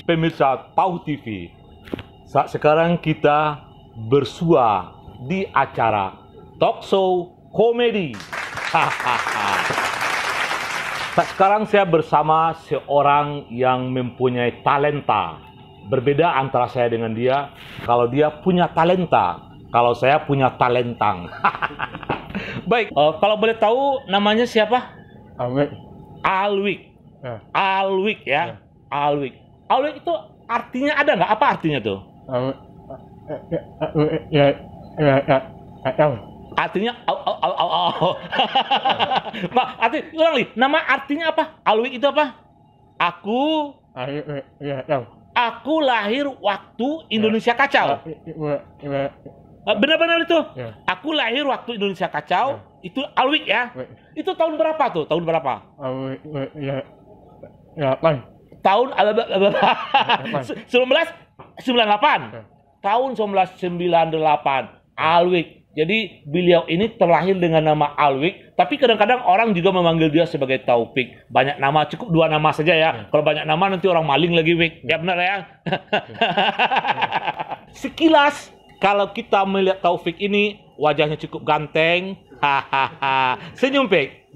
Pemirsa Pau TV, saat sekarang kita bersua di acara talk show komedi. Saat sekarang saya bersama seorang yang mempunyai talenta. Berbeda antara saya dengan dia. Kalau dia punya talenta, kalau saya punya talentang. Baik, kalau boleh tahu namanya siapa? Alwik. Alwik. Ya. Alwik ya. Alwik. Alwik itu artinya ada nggak? Apa artinya tuh? Alwik. Artinya ulang nih. Nama artinya apa? Alwik itu apa? Aku lahir waktu Indonesia kacau. Benar-benar itu. Ya. Aku lahir waktu Indonesia kacau. Ya. Itu Alwik ya. Itu tahun berapa tuh? Tahun berapa? Tahun 1998. Tahun 1998. Alwik. Jadi beliau ini terlahir dengan nama Alwik, tapi kadang-kadang orang juga memanggil dia sebagai Taufik. Banyak nama, cukup 2 nama saja ya. Kalau banyak nama nanti orang maling lagi, Wik. Ya benar ya. Sekilas kalau kita melihat Taufik ini, wajahnya cukup ganteng. Senyum, Pik.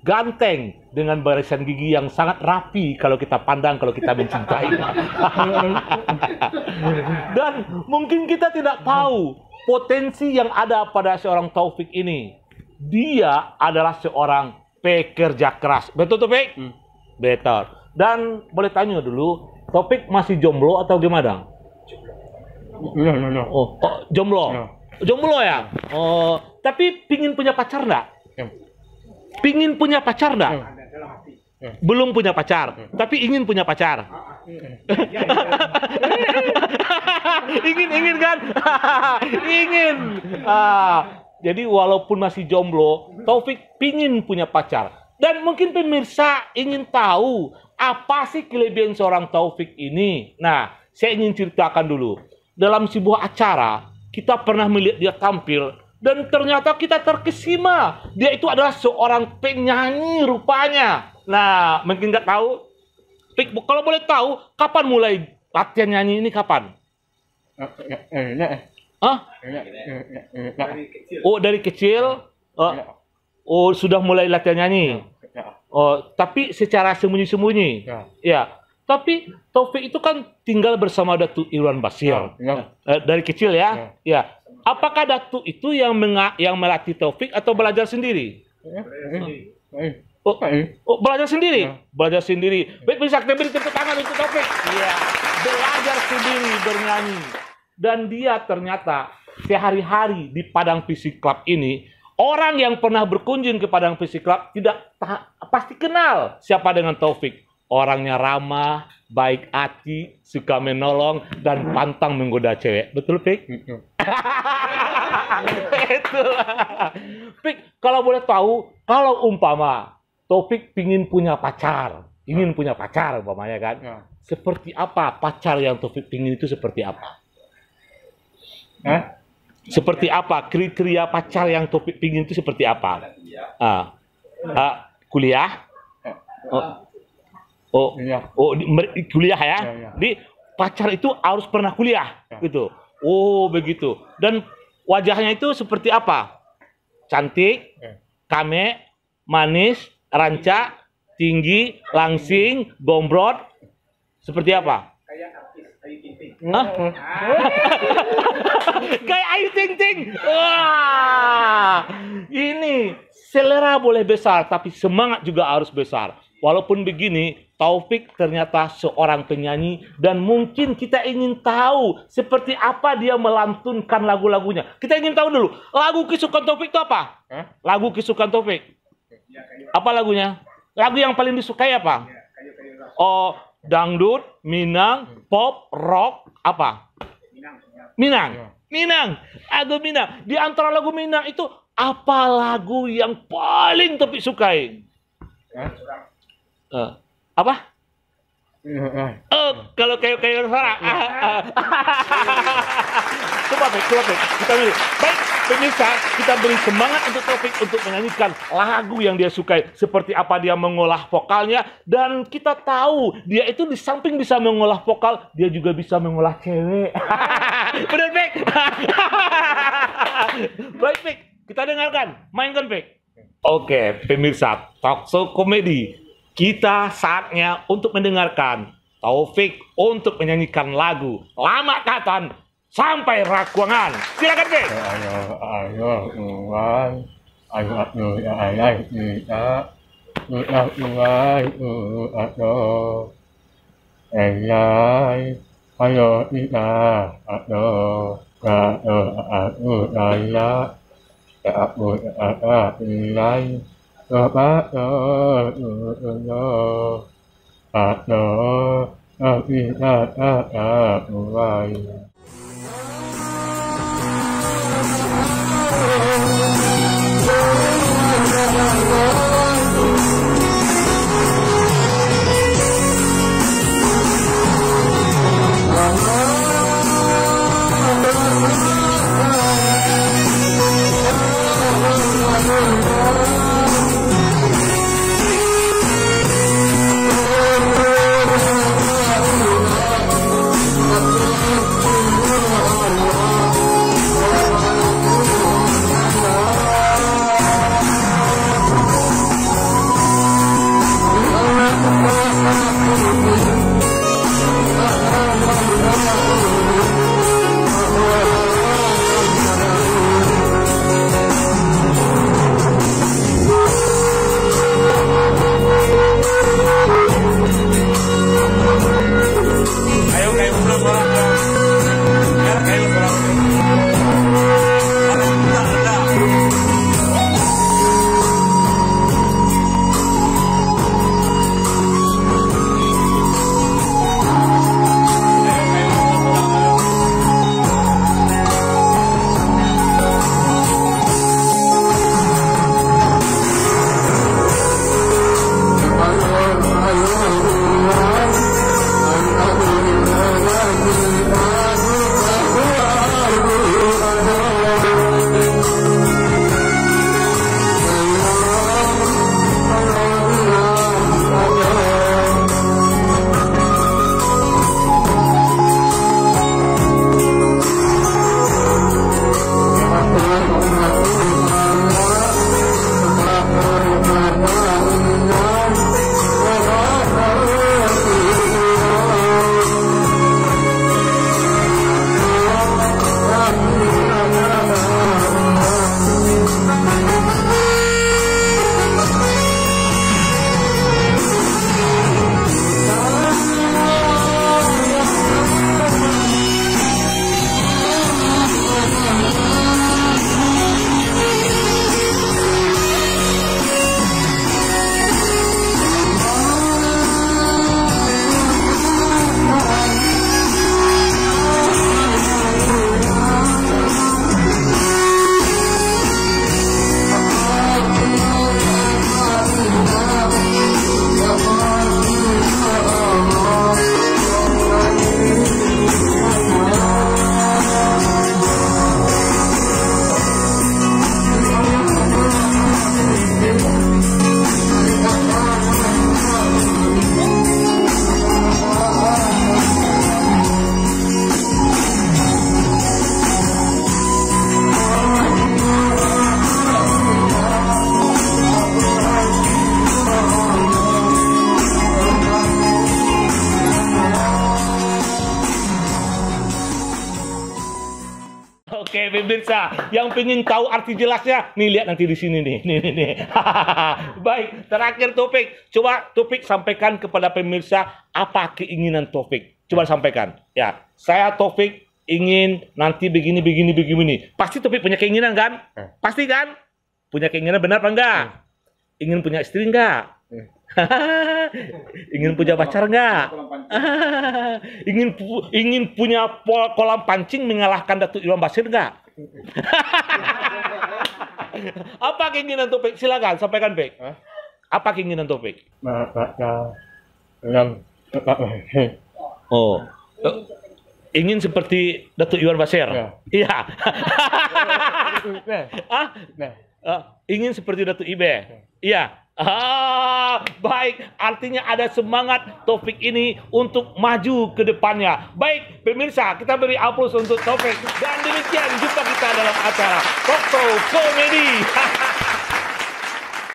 Ganteng dengan barisan gigi yang sangat rapi kalau kita pandang, kalau kita mencintai. Dan mungkin kita tidak tahu potensi yang ada pada seorang Taufik ini. Dia adalah seorang pekerja keras. Betul tuh, Pik? Betul. Dan boleh tanya dulu, Taufik masih jomblo atau gimana? Oh, jomblo. Ya. Jomblo ya? Oh, tapi pingin punya pacar enggak? Ya. Pingin punya pacar enggak? Ya. Belum punya pacar, tapi ingin punya pacar. Ingin kan? Ingin. Jadi walaupun masih jomblo, Taufik pingin punya pacar. Dan mungkin pemirsa ingin tahu apa sih kelebihan seorang Taufik ini. Nah, saya ingin ceritakan dulu. Dalam sebuah acara, kita pernah melihat dia tampil dan ternyata kita terkesima. Dia itu adalah seorang penyanyi rupanya. Nah, mungkin nggak tahu. Pik, kalau boleh tahu, kapan mulai latihan nyanyi ini kapan? Hah? Oh, dari kecil? Oh, sudah mulai latihan nyanyi? Oh, tapi secara sembunyi-sembunyi? Ya. Tapi Taufik itu kan tinggal bersama Datuk Irwan Basir. Dari kecil ya? Ya. Apakah Datuk itu yang melatih Taufik atau belajar sendiri? Oh, belajar sendiri? Belajar sendiri. Baik, bisa kita beri tepuk tangan untuk Taufik. Iya. Belajar sendiri bernyanyi. Dan dia ternyata sehari-hari di Padang Fisik Club ini, orang yang pernah berkunjung ke Padang Fisik Club pasti kenal siapa dengan Taufik. Orangnya ramah, baik hati, suka menolong, dan pantang menggoda cewek. Betul, Pik? Betul. Pik, kalau boleh tahu, kalau umpama Taufik ingin punya pacar umpamanya kan, seperti apa pacar yang Taufik ingin itu seperti apa? Seperti apa? Kriteria pacar yang Taufik ingin itu seperti apa? Kuliah? Kuliah ya? Di pacar itu harus pernah kuliah, gitu. Oh, begitu. Dan wajahnya itu seperti apa? Cantik, kame, manis, rancak, tinggi, langsing, gombrot. Seperti apa? Kayak artis Ayu Ting Ting. Kayak Ayu Ting Ting. Wah, ini selera boleh besar, tapi semangat juga harus besar. Walaupun begini, Taufik ternyata seorang penyanyi dan mungkin kita ingin tahu seperti apa dia melantunkan lagu-lagunya. Kita ingin tahu dulu, lagu kesukaan Taufik itu apa? Lagu kesukaan Taufik. Apa lagunya? Lagu yang paling disukai apa? Oh, dangdut, Minang, pop, rock, apa? Minang. Lagu Minang. Di antara lagu Minang itu apa lagu yang paling Taufik sukai? Apa? Oh, kalau kayak suara. Coba Pek. Kita milih. Baik, pemirsa, kita beri semangat untuk Taufik untuk menyanyikan lagu yang dia sukai. Seperti apa dia mengolah vokalnya. Dan kita tahu, dia itu di samping bisa mengolah vokal, dia juga bisa mengolah cewek. Benar, Pek? Baik, Pek. Kita dengarkan. Mainkan, Pek. Oke, pemirsa, Talkshow Komedi. Kita saatnya untuk mendengarkan Taufik untuk menyanyikan lagu Lama Katan Sampai Rakuangan. Silakan, Pek. Ayo, Tuhan. Ayo, kita. Mulai, ayo. Ayo, kita. Oke, pemirsa, yang pengen tahu arti jelasnya, nih lihat nanti di sini nih. Nih. Baik, terakhir Taufik, coba Taufik sampaikan kepada pemirsa apa keinginan Taufik. Coba sampaikan. Ya, saya Taufik ingin nanti begini. Pasti Taufik punya keinginan kan? Pasti kan? Punya keinginan benar apa enggak? Ingin punya istri enggak? Ingin punya pacar enggak? ingin punya kolam pancing mengalahkan Datuk Imam Basir enggak? Apa keinginan Taufik? Silakan sampaikan, Pek. Apa keinginan Taufik? Maka yang Oh. Ingin seperti Datuk Iwan Basir? Ya. Iya. Nah, Ah, nah. ingin seperti Datuk Ibe? Iya. Baik. Artinya ada semangat Taufik ini untuk maju ke depannya. Baik, pemirsa, kita beri aplaus untuk Taufik. Dan demikian jumpa kita dalam acara Talk Show Komedi.